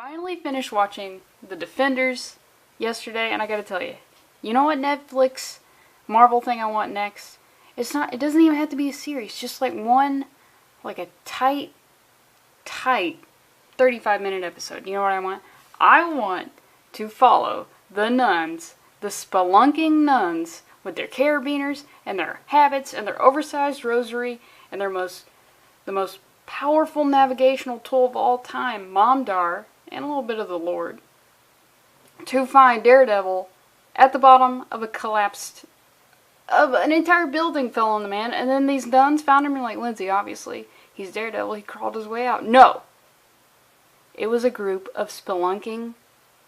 Finally finished watching The Defenders yesterday, and I gotta tell you, you know what Netflix Marvel thing I want next? It doesn't even have to be a series, just like a tight 35-minute episode. You know what I want? I want to follow the nuns, the spelunking nuns, with their carabiners, and their habits, and their oversized rosary, and the most powerful navigational tool of all time, Mom Dar, and a little bit of the Lord, to find Daredevil at the bottom of an entire building fell on the man, and then these nuns found him and like, Lindsey, obviously, he's Daredevil, he crawled his way out. No! It was a group of spelunking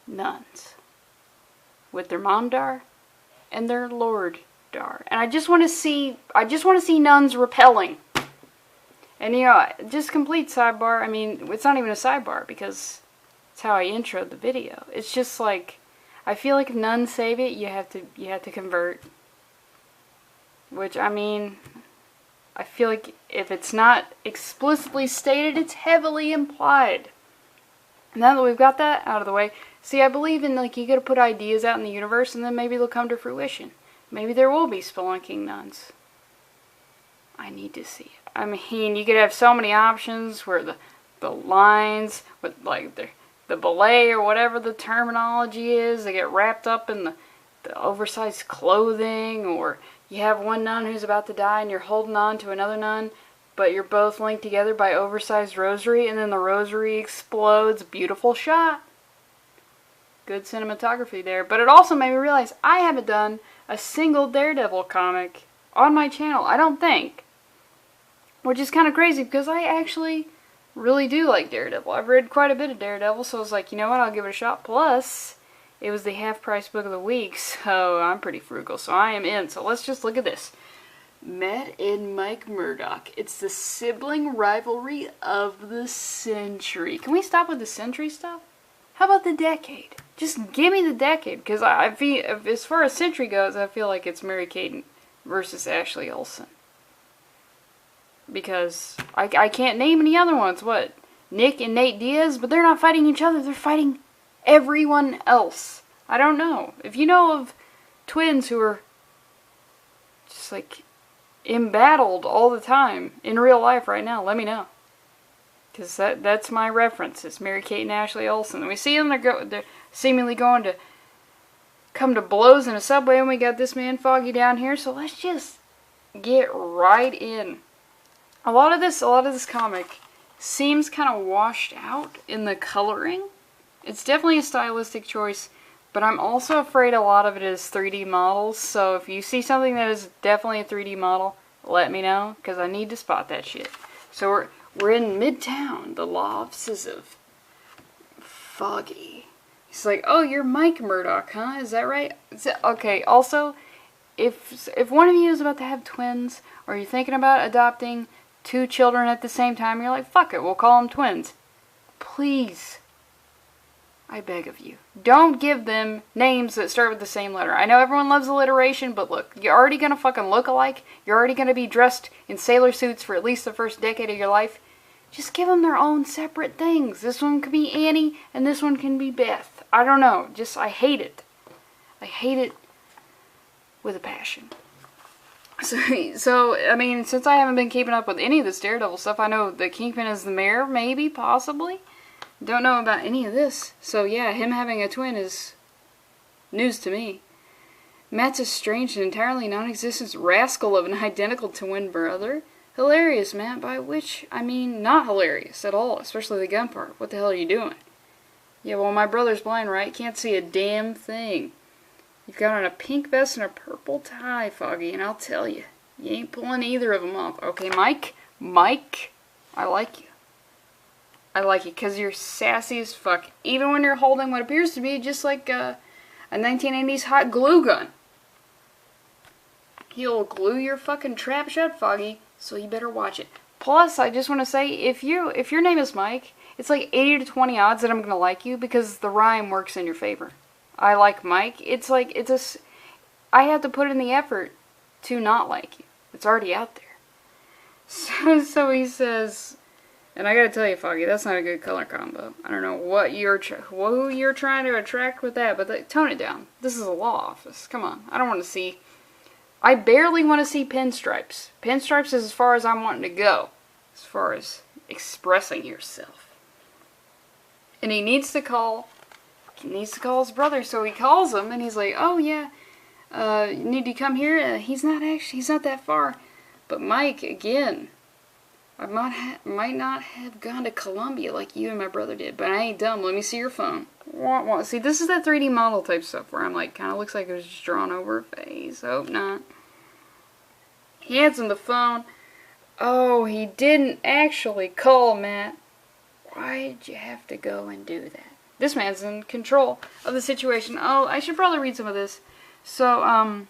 nuns with their Mom Dar and their Lord Dar. And I just want to see nuns repelling. And just complete sidebar, I mean, it's not even a sidebar because it's how I introed the video. It's just like, I feel like if nuns save it, you have to convert. Which, I mean, I feel like if it's not explicitly stated, it's heavily implied. Now that we've got that out of the way, see, I believe in, like, you gotta put ideas out in the universe and then maybe they'll come to fruition. Maybe there will be spelunking nuns. I need to see it. I mean, you could have so many options where the lines with, like, the belay or whatever the terminology is, they get wrapped up in the oversized clothing, or you have one nun who's about to die and you're holding on to another nun, but you're both linked together by oversized rosary, and then the rosary explodes. Beautiful shot. Good cinematography there. But it also made me realize I haven't done a single Daredevil comic on my channel, I don't think. Which is kind of crazy because I actually really do like Daredevil. I've read quite a bit of Daredevil, so I was like, you know what, I'll give it a shot. Plus, it was the half-price book of the week, so I'm pretty frugal, so I am in. So let's just look at this. Matt and Mike Murdock. It's the sibling rivalry of the century. Can we stop with the century stuff? How about the decade? Just give me the decade, because I feel, as far as century goes, I feel like it's Mary-Kate versus Ashley Olsen. Because I can't name any other ones. What? Nick and Nate Diaz? But they're not fighting each other. They're fighting everyone else. I don't know. If you know of twins who are just like embattled all the time in real life right now, let me know. Because that's my reference. It's Mary-Kate and Ashley Olsen. And we see them, they're seemingly going to come to blows in a subway, and we got this man Foggy down here. So let's just get right in. A lot of this comic seems kind of washed out in the coloring. It's definitely a stylistic choice, but I'm also afraid a lot of it is 3D models. So if you see something that is definitely a 3D model, let me know, because I need to spot that shit. So we're in Midtown, the offices of Foggy. He's like, oh, you're Mike Murdock, huh? Is that right? Okay, also, if one of you is about to have twins, or you're thinking about adopting 2 children at the same time, you're like, fuck it, we'll call them twins. Please, I beg of you, don't give them names that start with the same letter. I know everyone loves alliteration, but look, you're already gonna fucking look alike. You're already gonna be dressed in sailor suits for at least the first decade of your life. Just give them their own separate things. This one could be Annie, and this one can be Beth. I don't know, I hate it. I hate it with a passion. So, I mean, since I haven't been keeping up with any of this Daredevil stuff, I know the Kingpin is the mayor, maybe, possibly. Don't know about any of this. So, yeah, him having a twin is news to me. Matt's a strange and entirely non-existent rascal of an identical twin brother. Hilarious, Matt, by which, I mean, not hilarious at all, especially the gun part. What the hell are you doing? Yeah, well, my brother's blind, right? Can't see a damn thing. You've got on a pink vest and a purple tie, Foggy, and I'll tell you, you ain't pulling either of them off. Okay, Mike, I like you. I like you because you're sassy as fuck, even when you're holding what appears to be just like a 1980s hot glue gun. He'll glue your fucking trap shut, Foggy, so you better watch it. Plus, I just want to say, if your name is Mike, it's like 80 to 20 odds that I'm going to like you because the rhyme works in your favor. I like Mike. It's like, I have to put in the effort to not like you. It's already out there. So he says, And I gotta tell you, Foggy, that's not a good color combo. I don't know what who you're trying to attract with that, but tone it down. This is a law office. Come on. I don't want to see... I barely want to see pinstripes. Pinstripes is as far as I'm wanting to go. As far as expressing yourself. And he needs to call his brother, so he calls him, and he's like, oh yeah, you need to come here? He's not that far. But Mike, again, I might not have gone to Columbia like you and my brother did, but I ain't dumb. Let me see your phone. See, this is that 3D model type stuff where I'm like, kind of looks like it was just drawn over a face. Hope not. He hands him the phone. Oh, he didn't actually call Matt. Why did you have to go and do that? This man's in control of the situation. Oh, I should probably read some of this. So,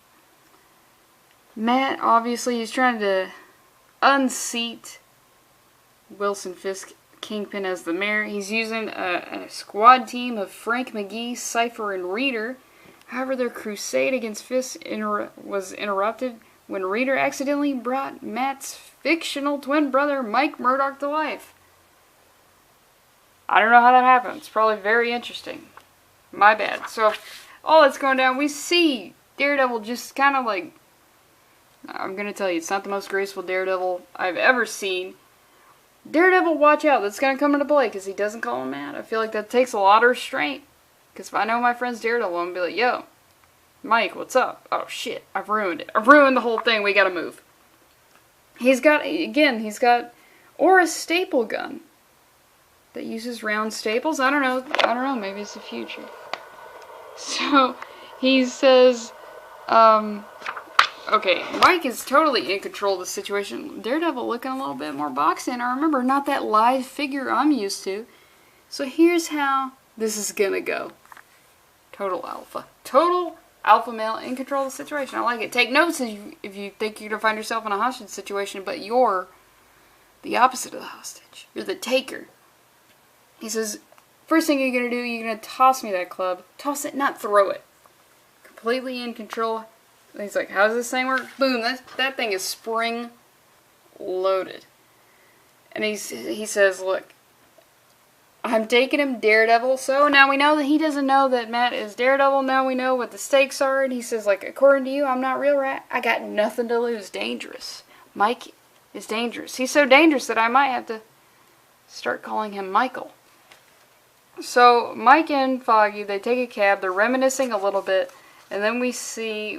Matt, obviously, he's trying to unseat Wilson Fisk Kingpin as the mayor. He's using a squad team of Frank McGee, Cypher, and Reader. However, their crusade against Fisk was interrupted when Reader accidentally brought Matt's fictional twin brother, Mike Murdock, to life. I don't know how that happened. It's probably very interesting. My bad. So, all that's going down, we see Daredevil just kind of like... I'm going to tell you, it's not the most graceful Daredevil I've ever seen. Daredevil, watch out. That's going to come into play because he doesn't call him Matt. I feel like that takes a lot of restraint. Because if I know my friend's Daredevil, I'm going to be like, yo, Mike, what's up? Oh, shit. I've ruined it. I've ruined the whole thing. We got to move. He's got a staple gun that uses round staples. I don't know. Maybe it's the future. So, he says, okay, Mike is totally in control of the situation. Daredevil looking a little bit more boxed in. I remember, not that live figure I'm used to. So here's how this is gonna go. Total alpha. Total alpha male in control of the situation. I like it. Take notes if you think you're gonna find yourself in a hostage situation, but you're the opposite of the hostage. You're the taker. He says, first thing you're gonna do, you're gonna toss me that club. Toss it, not throw it. Completely in control. And he's like, how does this thing work? Boom, that thing is spring loaded. And he says, look, I'm taking him Daredevil. So now we know that he doesn't know that Matt is Daredevil. Now we know what the stakes are. And he says, like, according to you, I'm not real, right? I got nothing to lose. Dangerous. Mike is dangerous. He's so dangerous that I might have to start calling him Michael. So Mike and Foggy, they take a cab. They're reminiscing a little bit. And then we see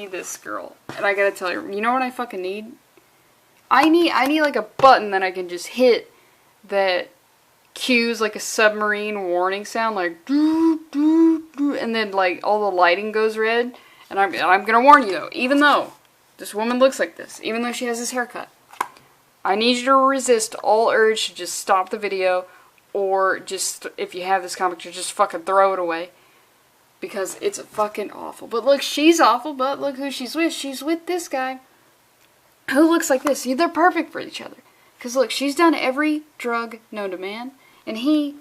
this girl. And I gotta tell you know what I fucking need? I need like a button that I can just hit that cues like a submarine warning sound, like doo doo doo, and then like all the lighting goes red. And I'm gonna warn you though, even though this woman looks like this, even though she has this haircut, I need you to resist all urge to just stop the video, or just, if you have this comic, just fucking throw it away. Because it's fucking awful. But look, she's awful, but look who she's with. She's with this guy who looks like this. See, they're perfect for each other. Because look, she's done every drug known to man. And he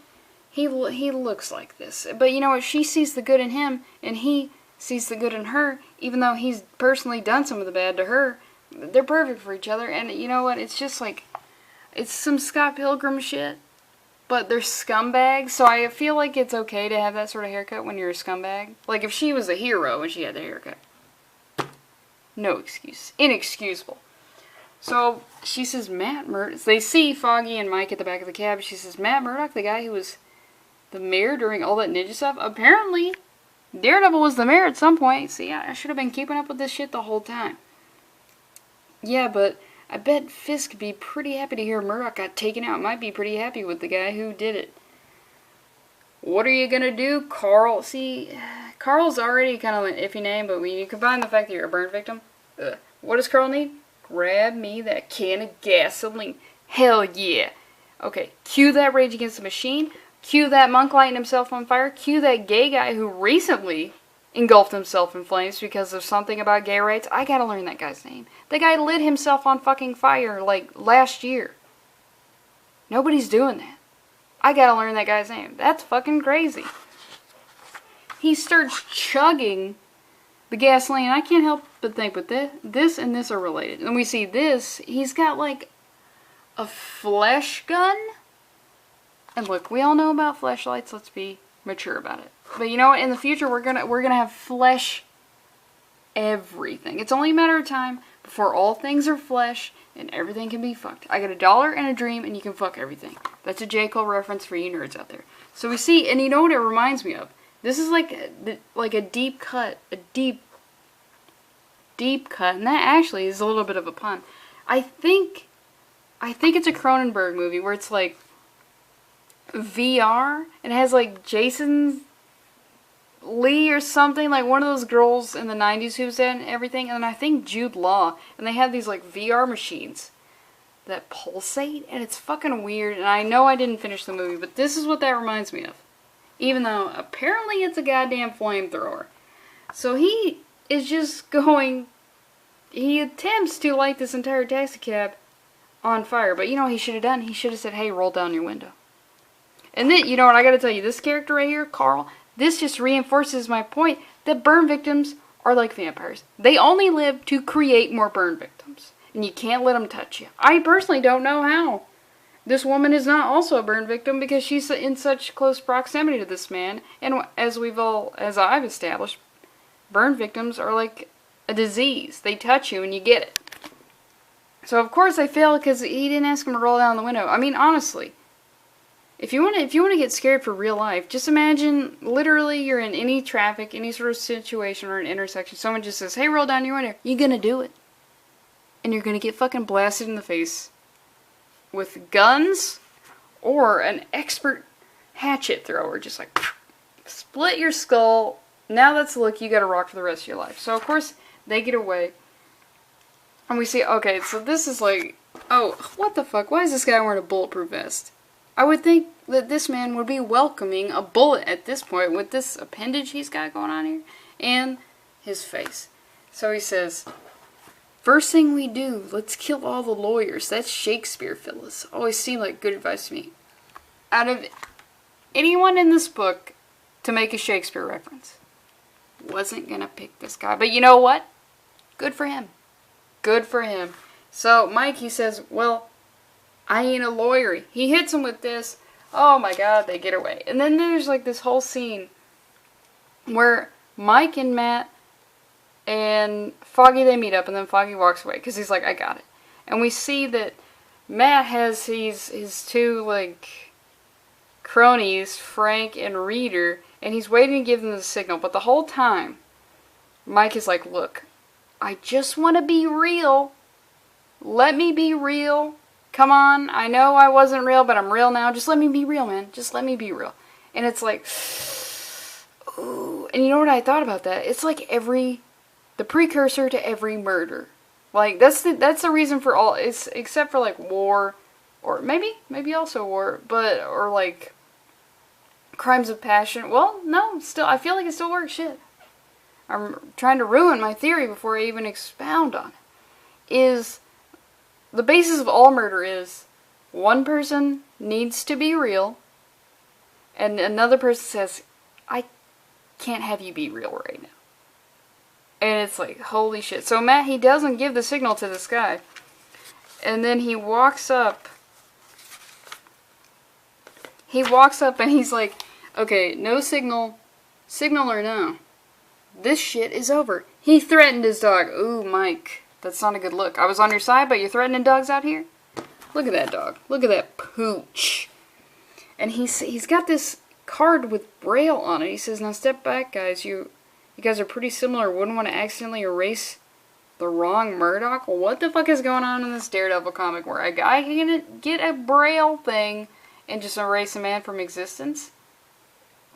looks like this. But you know what? She sees the good in him, and he sees the good in her. Even though he's personally done some of the bad to her. They're perfect for each other. And you know what? It's just like, it's some Scott Pilgrim shit. But they're scumbags, so I feel like it's okay to have that sort of haircut when you're a scumbag. Like, if she was a hero and she had the haircut. No excuse. Inexcusable. So, she says, Matt Murdock. They see Foggy and Mike at the back of the cab. She says, Matt Murdock, the guy who was the mayor during all that ninja stuff? Apparently, Daredevil was the mayor at some point. See, I should have been keeping up with this shit the whole time. Yeah, but I bet Fisk would be pretty happy to hear Murdock got taken out. Might be pretty happy with the guy who did it. What are you gonna do, Carl? See, Carl's already kind of an iffy name, but when you combine the fact that you're a burn victim, what does Carl need? Grab me that can of gasoline. Hell yeah. Okay, cue that Rage Against the Machine. Cue that monk lighting himself on fire. Cue that gay guy who recently engulfed himself in flames because of something about gay rights. I gotta learn that guy's name. The guy lit himself on fucking fire, like, last year. Nobody's doing that. I gotta learn that guy's name. That's fucking crazy. He starts chugging the gasoline. I can't help but think, but this and this are related. And we see this, he's got, like, a flesh gun? And look, we all know about fleshlights. Let's be mature about it. But you know what? In the future, we're gonna have flesh everything. It's only a matter of time before all things are flesh and everything can be fucked. I got $1 and a dream and you can fuck everything. That's a J. Cole reference for you nerds out there. So we see, and you know what it reminds me of? This is like a deep cut, deep cut, and that actually is a little bit of a pun. I think it's a Cronenberg movie where it's like VR and it has like Jason Lee or something, like one of those girls in the 90s who's in everything, and I think Jude Law, and they have these like VR machines that pulsate, and it's fucking weird, and I know I didn't finish the movie, but this is what that reminds me of. Even though apparently it's a goddamn flamethrower. So he is just going, he attempts to light this entire taxi cab on fire, but you know what he should have done? He should have said, hey, roll down your window. And then, you know what, I gotta tell you, this character right here, Carl, this just reinforces my point that burn victims are like vampires. They only live to create more burn victims. And you can't let them touch you. I personally don't know how. This woman is not also a burn victim because she's in such close proximity to this man. And as I've established, burn victims are like a disease. They touch you and you get it. So of course they fail because he didn't ask him to roll down the window. I mean, honestly. If you want to get scared for real life, just imagine literally you're in any traffic, any sort of situation or an intersection. Someone just says, hey, roll down your window. You're going to do it. And you're going to get fucking blasted in the face with guns or an expert hatchet thrower. Just like, split your skull. Now that's the look you got to rock for the rest of your life. So, of course, they get away. And we see, okay, so this is like, oh, what the fuck? Why is this guy wearing a bulletproof vest? I would think that this man would be welcoming a bullet at this point with this appendage he's got going on here and his face. So he says, first thing we do, let's kill all the lawyers. That's Shakespeare, Phyllis. Always seemed like good advice to me. Out of anyone in this book to make a Shakespeare reference, wasn't gonna pick this guy. But you know what? Good for him. Good for him. So Mike, he says, well, I ain't a lawyer. He hits him with this. Oh my god, they get away. And then there's like this whole scene where Mike and Matt and Foggy, they meet up, and then Foggy walks away because he's like, I got it. And we see that Matt has his two like cronies, Frank and Reader, and he's waiting to give them the signal. But the whole time, Mike is like, look, I just want to be real. Let me be real. Come on, I know I wasn't real, but I'm real now. Just let me be real, man. Just let me be real. And it's like, ooh. And you know what I thought about that? It's like the precursor to every murder. Like, that's the reason for all, it's except for like war, or maybe also war, but, or like crimes of passion. Well, no, still, I feel like it still works. Shit. I'm trying to ruin my theory before I even expound on it. Is the basis of all murder is one person needs to be real and another person says, I can't have you be real right now. And it's like, holy shit. So Matt, he doesn't give the signal to this guy. And then he walks up. And he's like, okay, no signal. Signal or no. This shit is over. He threatened his dog. Ooh, Mike. That's not a good look. I was on your side, but you're threatening dogs out here? Look at that dog. Look at that pooch. And he's got this card with Braille on it. He says, now step back, guys. You guys are pretty similar. Wouldn't want to accidentally erase the wrong Murdoch? Well, what the fuck is going on in this Daredevil comic where a guy can get a Braille thing and just erase a man from existence?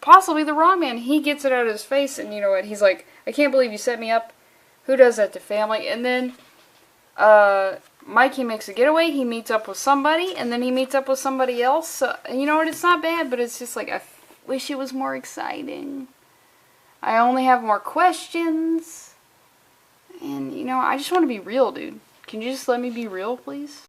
Possibly the wrong man. He gets it out of his face, and you know what? He's like, I can't believe you set me up. Who does that to family? And then Mikey makes a getaway. He meets up with somebody, and then he meets up with somebody else. And you know what? It's not bad, but it's just like, I wish it was more exciting. I only have more questions. And, you know, I just want to be real, dude. Can you just let me be real, please?